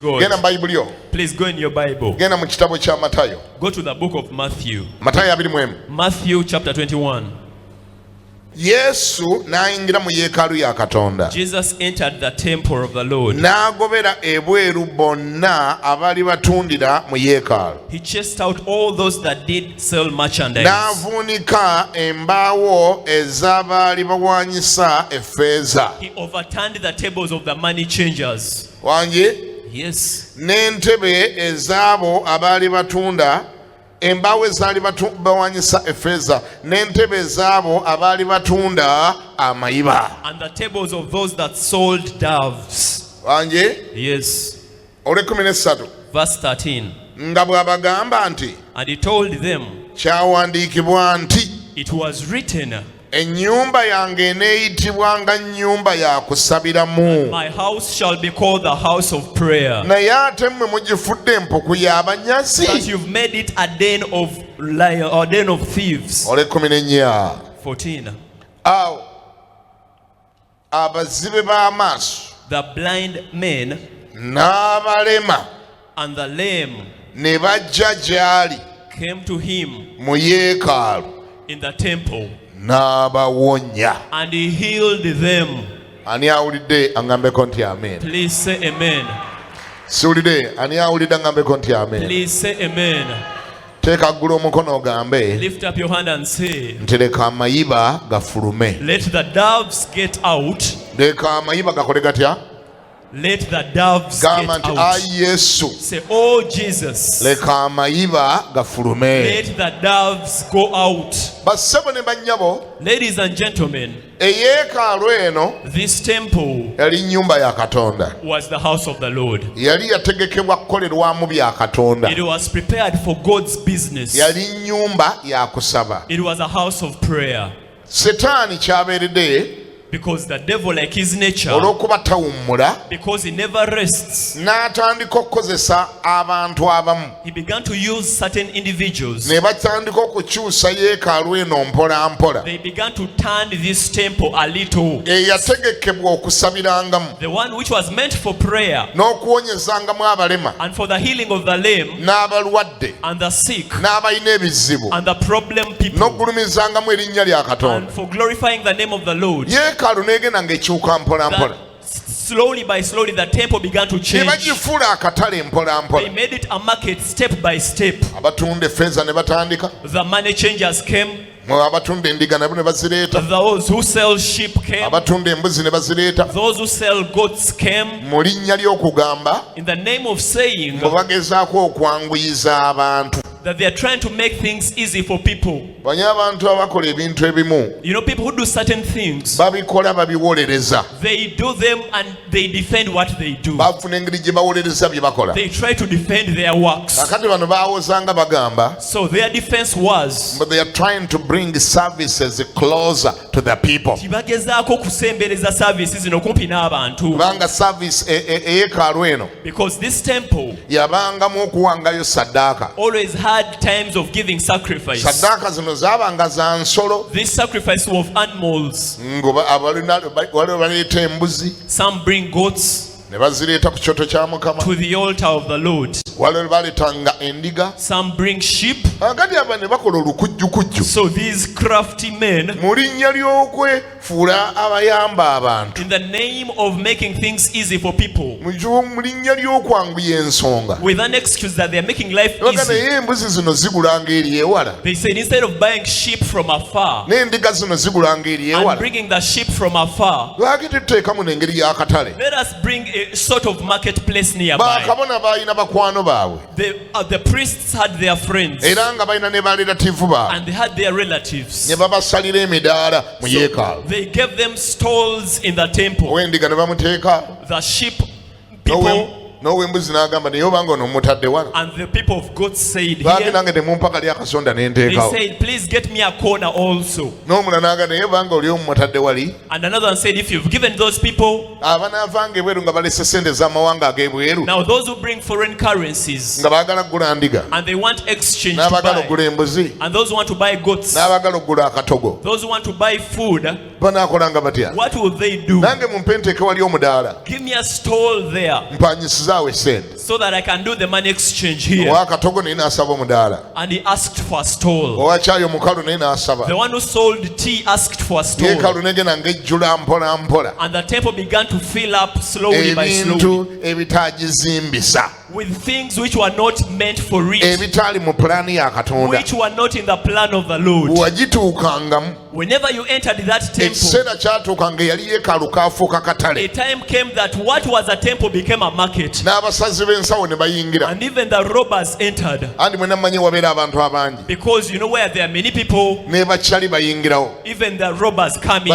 Please go in your Bible. Go to the book of Matthew. Matthew chapter 21. Jesus entered the temple of the Lord. He chased out all those that did sell merchandise. He overturned the tables of the money changers. Yes. N'entebe ezaabo abaali batunda embaawo ezaali bawanyisa effeeza n'entebe ezaabo abaali batunda amayiba. And the tables of those that sold doves. Yes. Verse 13. Nga bw'abagamba nti, and he told them, kyawandiikibwa nti, it was written, ennyumba yange eneeyitibwanga nnyumba ya kusabiramu. My house shall be called the house of prayer. Naye ate mmwe mugifudde empuku y'abanyazi. But you've made it a den of liars, or den of thieves. 14. Awo abazibe b'amaaso, the blind men n'abalema and the lame ne bajja gy'ali came to him mu Yeekalu in the temple. N'abawonya. And he healed them. Ani awulidde angambeko nti amen. Please say amen. Siwulidde ani awulidde angambeko nti amen. Please say amen. Teeka ggulu omukono ogambe, lift up your hand and say, nti leka amayiba gafulume. Let the doves get out. Leka amayiba gakole gatya? Let the doves get out. Say, oh Jesus, leka amayiba gafulume. Let the doves go out. Bassebo ne bannyabo, ladies and gentlemen, eyeekaalu eno, this temple yali nnyumba ya Katonda. Was the house of the Lord. Yali yategekebwa kukolerwamu bya Katonda. It was prepared for God's business. Yali nnyumba ya kusaba. It was a house of prayer. Setaani kyabeeredde, because the devil, like his nature, because he never rests, he began to use certain individuals. They began to turn this temple a little. The one which was meant for prayer, and for the healing of the lame, and the sick, and the problem people, and for glorifying the name of the Lord. Slowly by slowly the temple began to change. They made it a market step by step. The money changers came. Those who sell sheep came. Those who sell goats came. In the name of saying that they are trying to make things easy for people. You know, people who do certain things, they do them and they defend what they do. They try to defend their works. So their defense was, but they are trying to bring services closer to the people. Because this temple always had times of giving sacrifice. This sacrifice of animals. Some bring goats to the altar of the Lord. Some bring sheep. So these crafty men, in the name of making things easy for people, with an excuse that they are making life easy, they said instead of buying sheep from afar and bringing the sheep from afar, let us bring a sort of marketplace nearby. The priests had their friends and they had their relatives. So they gave them stalls in the temple. The sheep people and the people of God said, here, they said, please get me a corner also. And another one said, if you've given those people, now those who bring foreign currencies and they want exchange to buy, and those who want to buy goats, those who want to buy food, what will they do? Give me a stall there so that I can do the money exchange here. And he asked for a stall. The one who sold tea asked for a stall. And the temple began to fill up slowly by slowly with things which were not meant for it, which were not in the plan of the Lord. Whenever you entered that temple, a time came that what was a temple became a market. And even the robbers entered. Because you know where there are many people, even the robbers come in.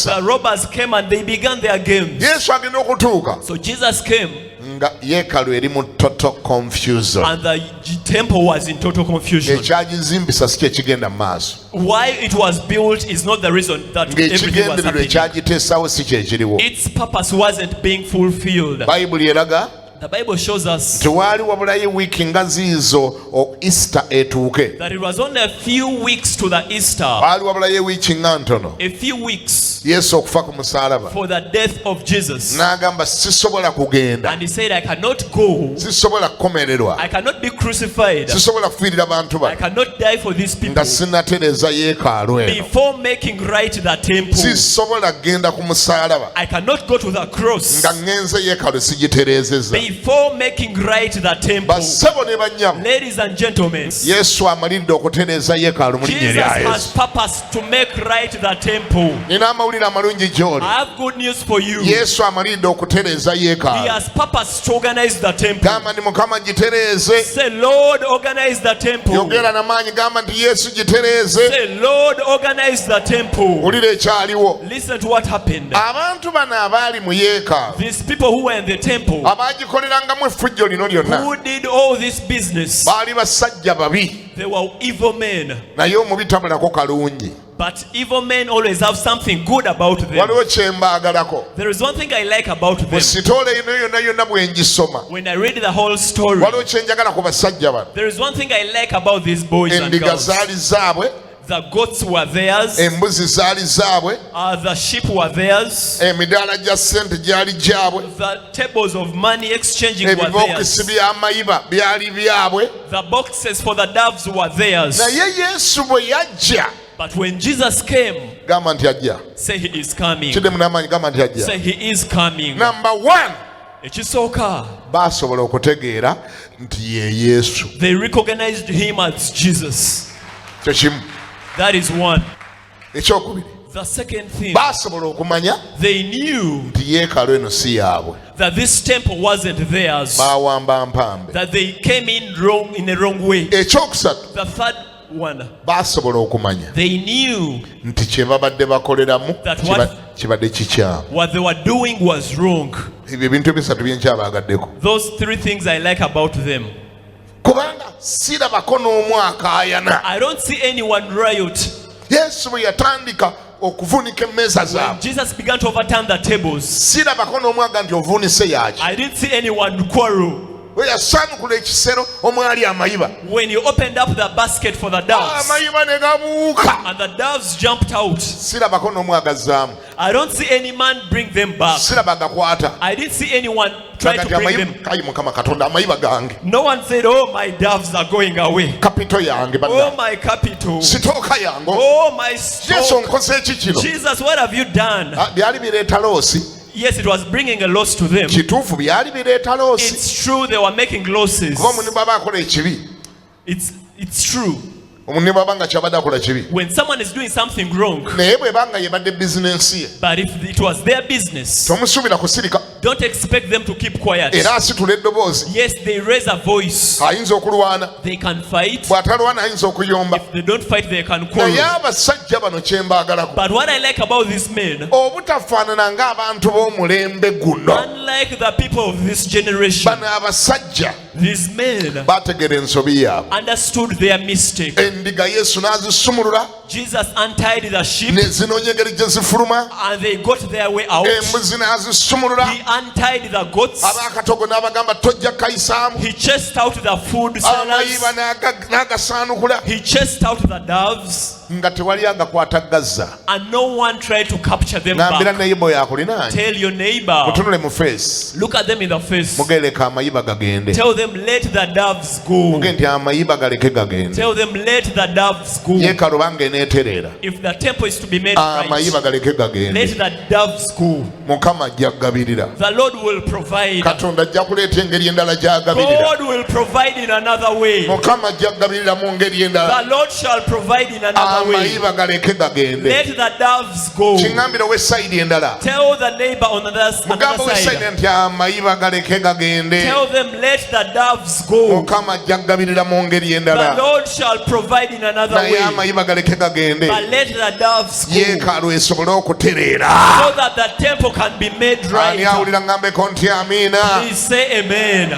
The robbers came and they began their games. So Jesus came. And the temple was in total confusion. Why it was built is not the reason that everything was happening. Its purpose wasn't being fulfilled. The Bible shows us that it was only a few weeks to the Easter, a few weeks for the death of Jesus. And he said, I cannot go, I cannot be crucified, I cannot die for these people before making right the temple. I cannot go to the cross before making right the temple. Ladies and gentlemen, Jesus has purpose to make right the temple. I have good news for you. He has purpose to organize the temple. Say, Lord, organize the temple. Say, Lord, organize the temple. Listen to what happened. These people who were in the temple, who did all this business, they were evil men. But evil men always have something good about them. There is one thing I like about them. When I read the whole story, there is one thing I like about these boys and girls. The goats were theirs. The sheep were theirs. The tables of money exchanging were theirs. The boxes for the doves were theirs. But when Jesus came, say he is coming. Say he is coming. Number one, they recognized him as Jesus. That is one. The second thing, they knew that this temple wasn't theirs, that they came in a wrong way. The third one, they knew that what they were doing was wrong. Those three things I like about them. I don't see anyone riot. When Jesus began to overturn the tables, I didn't see anyone quarrel. When you opened up the basket for the doves and the doves jumped out, I don't see any man bring them back. I didn't see anyone try to bring them. No one said, oh, my doves are going away. Oh, my capital. Oh, my stock. Jesus, what have you done? Yes, it was bringing a loss to them. It's true they were making losses. It's true. When someone is doing something wrong, but if it was their business, don't expect them to keep quiet. Yes, they raise a voice. They can fight. If they don't fight, they can quarrel. But what I like about these men, unlike the people of this generation, these men understood their mistake. Jesus untied the sheep and they got their way out. He untied the goats. He chased out the food sellers. He chased out the doves. nga tewali agakwata Gaza. And no one tried to capture them Ngambira back. neighbor yakulinaanye. Tell your neighbor. Mutunule mu face. Look at them in the face. Mugereka amayiba gagende. Tell them let the doves go. Muge nti amayiba galeke gagende. Tell them let the doves go. Yeekalu bange neeterera. If the temple is to be made right, amayiba galeke gagende. let the doves go. Mukama ajja kugabirira. The Lord will provide. Katonda ajja kuleeta engeri endala gy'agabirira. God will provide in another way. Mukama ajja kugabirira mu ngeri endala. The Lord shall provide in another way. Amayiba galeke gagende. Let the doves go. Kingambire w'essayidi endala. Tell the neighbor on the other Mugamba w'essayidi side. nti amayiba galeke gagende. Tell them let the doves go. Mukama ajja kugabirira mu ngeri endala. The Lord shall provide in another Naye way. amayiba galeke gagende. But let the doves go. Yeekalu esobole okutereera. So that the temple can be made right. Ani awulira ngambeko nti amiina. Please say amen.